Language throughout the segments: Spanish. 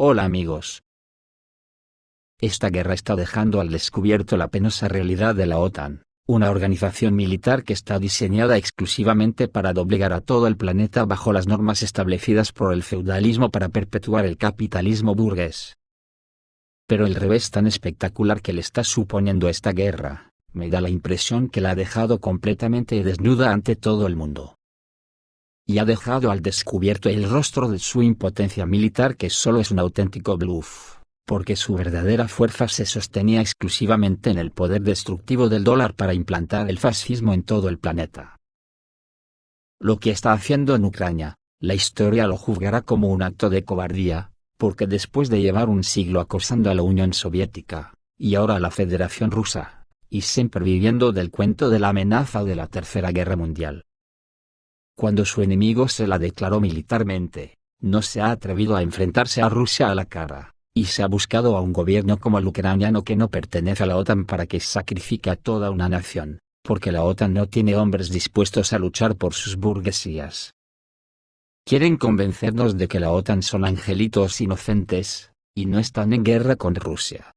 Hola amigos. Esta guerra está dejando al descubierto la penosa realidad de la OTAN, una organización militar que está diseñada exclusivamente para doblegar a todo el planeta bajo las normas establecidas por el feudalismo para perpetuar el capitalismo burgués. Pero el revés tan espectacular que le está suponiendo esta guerra, me da la impresión que la ha dejado completamente desnuda ante todo el mundo. Y ha dejado al descubierto el rostro de su impotencia militar, que solo es un auténtico bluff, porque su verdadera fuerza se sostenía exclusivamente en el poder destructivo del dólar para implantar el fascismo en todo el planeta. Lo que está haciendo en Ucrania, la historia lo juzgará como un acto de cobardía, porque después de llevar un siglo acosando a la Unión Soviética, y ahora a la Federación Rusa, y siempre viviendo del cuento de la amenaza de la Tercera Guerra Mundial, cuando su enemigo se la declaró militarmente, no se ha atrevido a enfrentarse a Rusia a la cara, y se ha buscado a un gobierno como el ucraniano que no pertenece a la OTAN para que sacrifique a toda una nación, porque la OTAN no tiene hombres dispuestos a luchar por sus burguesías. Quieren convencernos de que la OTAN son angelitos inocentes, y no están en guerra con Rusia.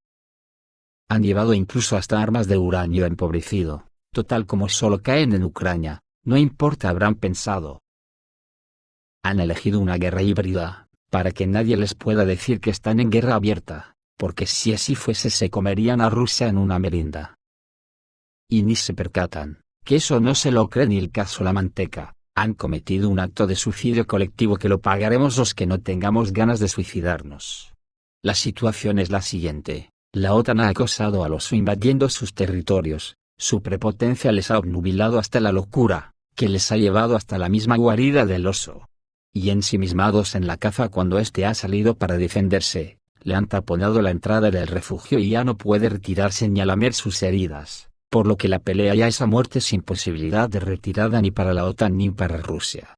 Han llevado incluso hasta armas de uranio empobrecido, total como solo caen en Ucrania. No importa, habrán pensado. Han elegido una guerra híbrida, para que nadie les pueda decir que están en guerra abierta, porque si así fuese se comerían a Rusia en una merienda. Y ni se percatan, que eso no se lo cree ni el caso la manteca. Han cometido un acto de suicidio colectivo que lo pagaremos los que no tengamos ganas de suicidarnos. La situación es la siguiente: la OTAN ha acosado a los invadiendo sus territorios, su prepotencia les ha obnubilado hasta la locura, que les ha llevado hasta la misma guarida del oso. Y ensimismados en la caza cuando éste ha salido para defenderse, le han taponado la entrada del refugio y ya no puede retirarse ni a lamer sus heridas, por lo que la pelea ya es a muerte sin posibilidad de retirada ni para la OTAN ni para Rusia.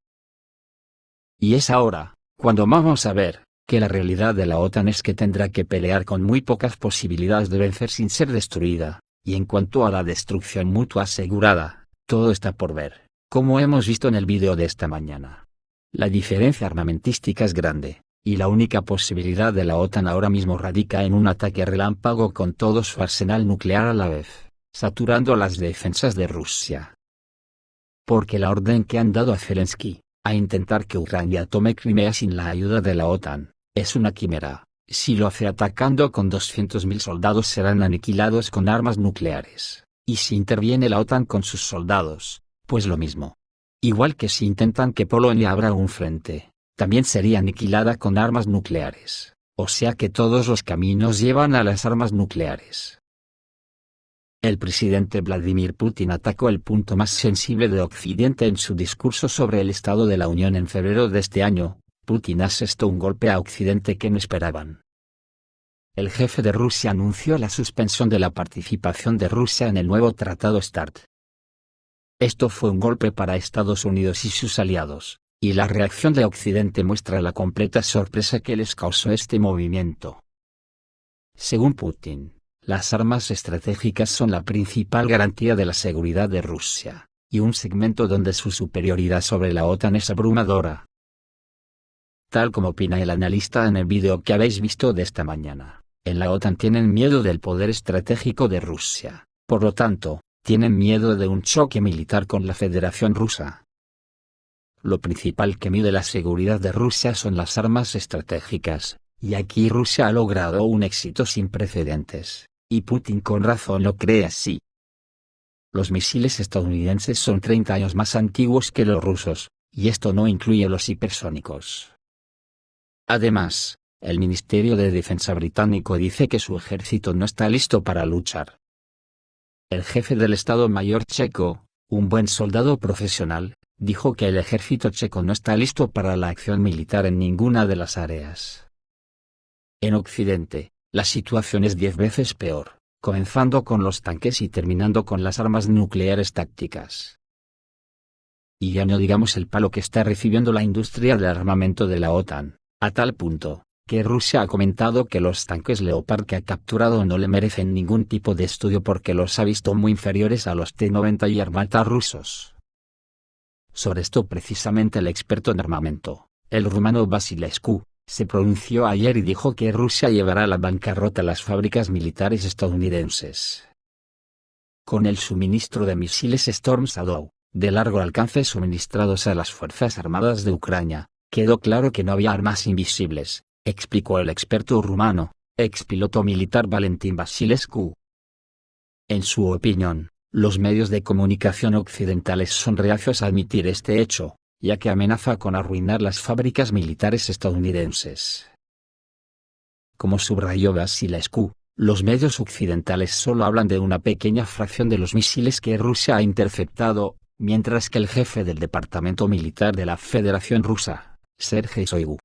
Y es ahora, cuando vamos a ver, que la realidad de la OTAN es que tendrá que pelear con muy pocas posibilidades de vencer sin ser destruida, y en cuanto a la destrucción mutua asegurada, todo está por ver. Como hemos visto en el vídeo de esta mañana, la diferencia armamentística es grande, y la única posibilidad de la OTAN ahora mismo radica en un ataque relámpago con todo su arsenal nuclear a la vez, saturando las defensas de Rusia. Porque la orden que han dado a Zelensky, a intentar que Ucrania tome Crimea sin la ayuda de la OTAN, es una quimera. Si lo hace atacando con 200.000 soldados serán aniquilados con armas nucleares, y si interviene la OTAN con sus soldados, pues lo mismo. Igual que si intentan que Polonia abra un frente, también sería aniquilada con armas nucleares, o sea que todos los caminos llevan a las armas nucleares. El presidente Vladimir Putin atacó el punto más sensible de Occidente en su discurso sobre el Estado de la Unión en febrero de este año. Putin asestó un golpe a Occidente que no esperaban. El jefe de Rusia anunció la suspensión de la participación de Rusia en el nuevo Tratado START. Esto fue un golpe para Estados Unidos y sus aliados, y la reacción de Occidente muestra la completa sorpresa que les causó este movimiento. Según Putin, las armas estratégicas son la principal garantía de la seguridad de Rusia, y un segmento donde su superioridad sobre la OTAN es abrumadora. Tal como opina el analista en el vídeo que habéis visto de esta mañana, en la OTAN tienen miedo del poder estratégico de Rusia, por lo tanto, tienen miedo de un choque militar con la Federación Rusa. Lo principal que mide la seguridad de Rusia son las armas estratégicas, y aquí Rusia ha logrado un éxito sin precedentes, y Putin con razón lo cree así. Los misiles estadounidenses son 30 años más antiguos que los rusos, y esto no incluye los hipersónicos. Además, el Ministerio de Defensa británico dice que su ejército no está listo para luchar. El jefe del Estado Mayor checo, un buen soldado profesional, dijo que el ejército checo no está listo para la acción militar en ninguna de las áreas. En Occidente, la situación es 10 veces peor, comenzando con los tanques y terminando con las armas nucleares tácticas. Y ya no digamos el palo que está recibiendo la industria del armamento de la OTAN, a tal punto, que Rusia ha comentado que los tanques Leopard que ha capturado no le merecen ningún tipo de estudio porque los ha visto muy inferiores a los T-90 y Armata rusos. Sobre esto precisamente el experto en armamento, el rumano Vasilescu, se pronunció ayer y dijo que Rusia llevará a la bancarrota las fábricas militares estadounidenses. Con el suministro de misiles Storm Shadow, de largo alcance suministrados a las Fuerzas Armadas de Ucrania, quedó claro que no había armas invisibles, explicó el experto rumano, expiloto militar Valentin Vasilescu. En su opinión, los medios de comunicación occidentales son reacios a admitir este hecho, ya que amenaza con arruinar las fábricas militares estadounidenses. Como subrayó Vasilescu, los medios occidentales solo hablan de una pequeña fracción de los misiles que Rusia ha interceptado, mientras que el jefe del Departamento Militar de la Federación Rusa, Sergei Shoigu,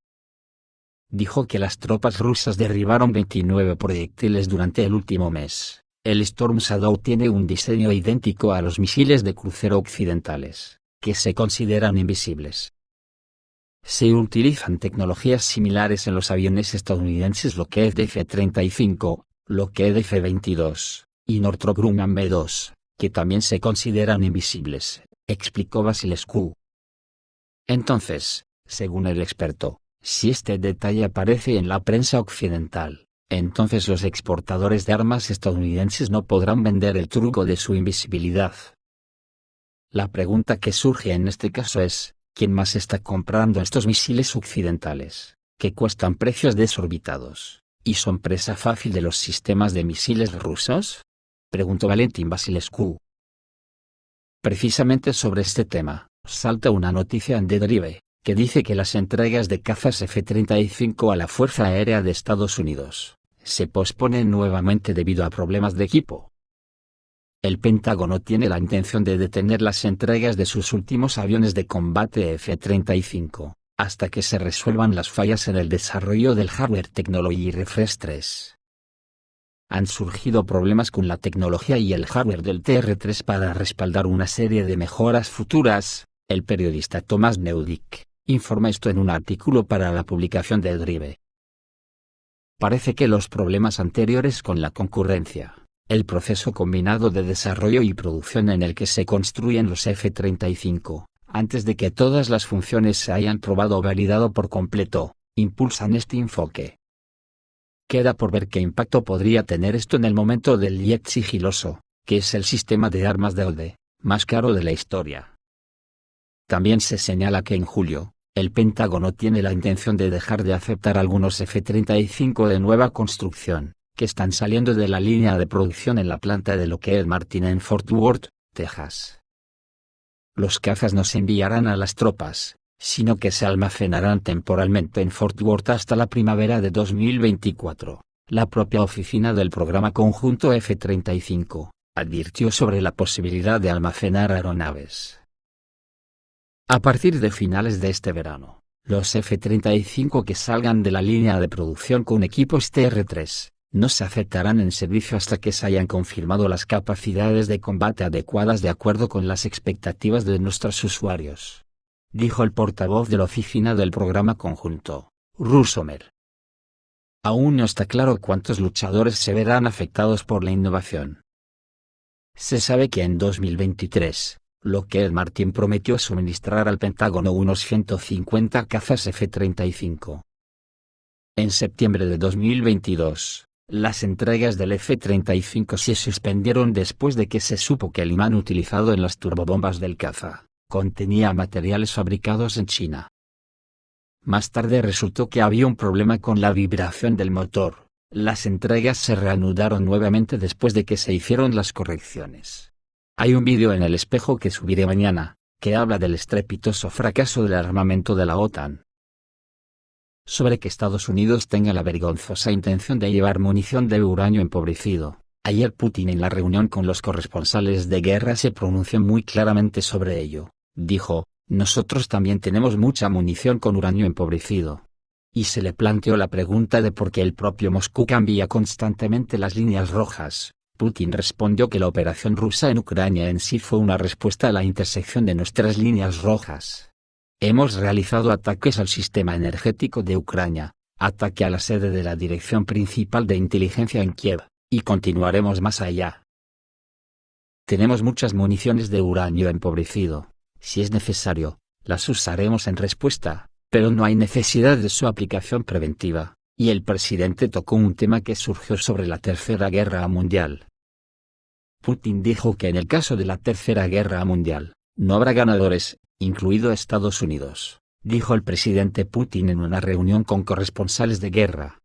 dijo que las tropas rusas derribaron 29 proyectiles durante el último mes. El Storm Shadow tiene un diseño idéntico a los misiles de crucero occidentales, que se consideran invisibles. Se utilizan tecnologías similares en los aviones estadounidenses Lockheed F-35, Lockheed F-22, y Northrop Grumman B-2, que también se consideran invisibles, explicó Vasilescu. Entonces, según el experto, si este detalle aparece en la prensa occidental, entonces los exportadores de armas estadounidenses no podrán vender el truco de su invisibilidad. La pregunta que surge en este caso es, ¿quién más está comprando estos misiles occidentales, que cuestan precios desorbitados, y son presa fácil de los sistemas de misiles rusos? Preguntó Valentin Vasilescu. Precisamente sobre este tema, salta una noticia en The Drive, que dice que las entregas de cazas F-35 a la Fuerza Aérea de Estados Unidos se posponen nuevamente debido a problemas de equipo. El Pentágono tiene la intención de detener las entregas de sus últimos aviones de combate F-35, hasta que se resuelvan las fallas en el desarrollo del Hardware Technology Refresh 3. Han surgido problemas con la tecnología y el hardware del TR-3 para respaldar una serie de mejoras futuras, el periodista Thomas Neudick informa esto en un artículo para la publicación de Drive. Parece que los problemas anteriores con la concurrencia, el proceso combinado de desarrollo y producción en el que se construyen los F-35, antes de que todas las funciones se hayan probado o validado por completo, impulsan este enfoque. Queda por ver qué impacto podría tener esto en el momento del jet sigiloso, que es el sistema de armas DoD más caro de la historia. También se señala que en julio, el Pentágono tiene la intención de dejar de aceptar algunos F-35 de nueva construcción, que están saliendo de la línea de producción en la planta de Lockheed Martin en Fort Worth, Texas. Los cazas no se enviarán a las tropas, sino que se almacenarán temporalmente en Fort Worth hasta la primavera de 2024, la propia oficina del programa conjunto F-35 advirtió sobre la posibilidad de almacenar aeronaves. A partir de finales de este verano, los F-35 que salgan de la línea de producción con equipos TR-3, no se aceptarán en servicio hasta que se hayan confirmado las capacidades de combate adecuadas de acuerdo con las expectativas de nuestros usuarios, dijo el portavoz de la oficina del programa conjunto, Rusomer. Aún no está claro cuántos luchadores se verán afectados por la innovación. Se sabe que en 2023, Lockheed Martin prometió suministrar al Pentágono unos 150 cazas F-35. En septiembre de 2022, las entregas del F-35 se suspendieron después de que se supo que el imán utilizado en las turbobombas del caza contenía materiales fabricados en China. Más tarde resultó que había un problema con la vibración del motor. Las entregas se reanudaron nuevamente después de que se hicieron las correcciones. Hay un vídeo en el espejo que subiré mañana, que habla del estrepitoso fracaso del armamento de la OTAN. Sobre que Estados Unidos tenga la vergonzosa intención de llevar munición de uranio empobrecido. Ayer Putin en la reunión con los corresponsales de guerra se pronunció muy claramente sobre ello. Dijo, nosotros también tenemos mucha munición con uranio empobrecido. Y se le planteó la pregunta de por qué el propio Moscú cambia constantemente las líneas rojas. Putin respondió que la operación rusa en Ucrania en sí fue una respuesta a la intersección de nuestras líneas rojas. Hemos realizado ataques al sistema energético de Ucrania, ataque a la sede de la Dirección Principal de Inteligencia en Kiev, y continuaremos más allá. Tenemos muchas municiones de uranio empobrecido. Si es necesario, las usaremos en respuesta, pero no hay necesidad de su aplicación preventiva, y el presidente tocó un tema que surgió sobre la Tercera Guerra Mundial. Putin dijo que en el caso de la Tercera Guerra Mundial, no habrá ganadores, incluido Estados Unidos, dijo el presidente Putin en una reunión con corresponsales de guerra.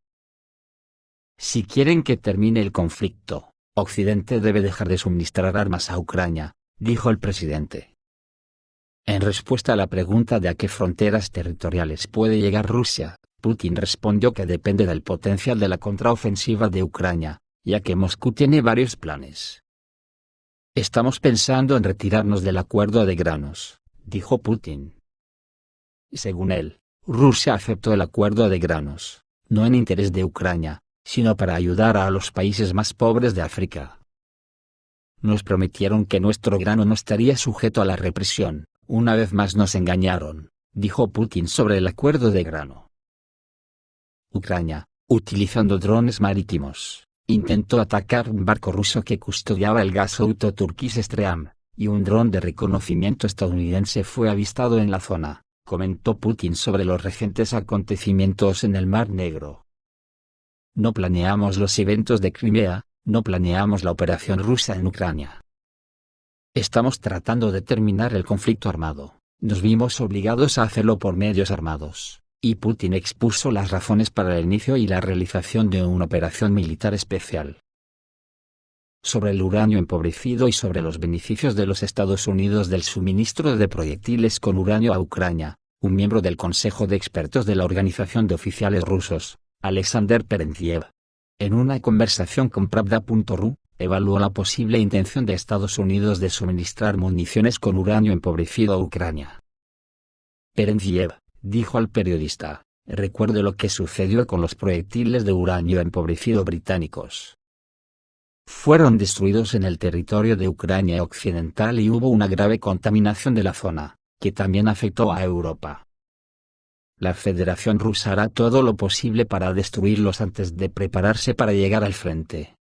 Si quieren que termine el conflicto, Occidente debe dejar de suministrar armas a Ucrania, dijo el presidente. En respuesta a la pregunta de a qué fronteras territoriales puede llegar Rusia, Putin respondió que depende del potencial de la contraofensiva de Ucrania, ya que Moscú tiene varios planes. Estamos pensando en retirarnos del acuerdo de granos, dijo Putin. Según él, Rusia aceptó el acuerdo de granos, no en interés de Ucrania, sino para ayudar a los países más pobres de África. Nos prometieron que nuestro grano no estaría sujeto a la represión, una vez más nos engañaron, dijo Putin sobre el acuerdo de grano. Ucrania, utilizando drones marítimos, intentó atacar un barco ruso que custodiaba el gasoducto Turkish Stream, y un dron de reconocimiento estadounidense fue avistado en la zona, comentó Putin sobre los recientes acontecimientos en el Mar Negro. No planeamos los eventos de Crimea, no planeamos la operación rusa en Ucrania. Estamos tratando de terminar el conflicto armado, nos vimos obligados a hacerlo por medios armados, y Putin expuso las razones para el inicio y la realización de una operación militar especial. Sobre el uranio empobrecido y sobre los beneficios de los Estados Unidos del suministro de proyectiles con uranio a Ucrania, un miembro del Consejo de Expertos de la Organización de Oficiales Rusos, Alexander Perentiev, en una conversación con Pravda.ru, evaluó la posible intención de Estados Unidos de suministrar municiones con uranio empobrecido a Ucrania. Perentiev dijo al periodista: recuerdo lo que sucedió con los proyectiles de uranio empobrecido británicos. Fueron destruidos en el territorio de Ucrania occidental y hubo una grave contaminación de la zona, que también afectó a Europa. La Federación Rusa hará todo lo posible para destruirlos antes de prepararse para llegar al frente.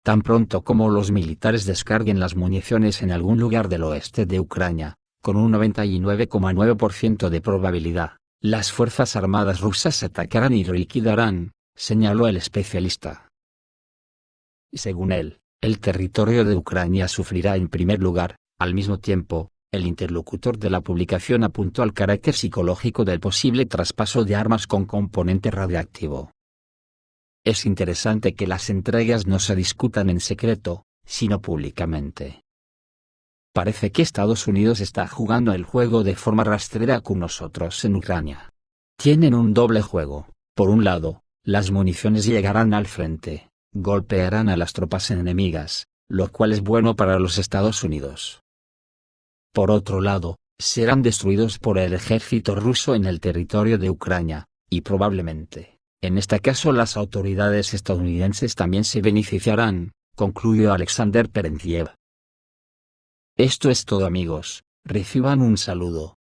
Tan pronto como los militares descarguen las municiones en algún lugar del oeste de Ucrania, con un 99,9% de probabilidad, las fuerzas armadas rusas atacarán y liquidarán, señaló el especialista. Según él, el territorio de Ucrania sufrirá en primer lugar. Al mismo tiempo, el interlocutor de la publicación apuntó al carácter psicológico del posible traspaso de armas con componente radiactivo. Es interesante que las entregas no se discutan en secreto, sino públicamente. Parece que Estados Unidos está jugando el juego de forma rastrera con nosotros en Ucrania. Tienen un doble juego. Por un lado, las municiones llegarán al frente, golpearán a las tropas enemigas, lo cual es bueno para los Estados Unidos. Por otro lado, serán destruidos por el ejército ruso en el territorio de Ucrania, y probablemente, en este caso las autoridades estadounidenses también se beneficiarán, concluyó Alexander Perentiev. Esto es todo amigos, reciban un saludo.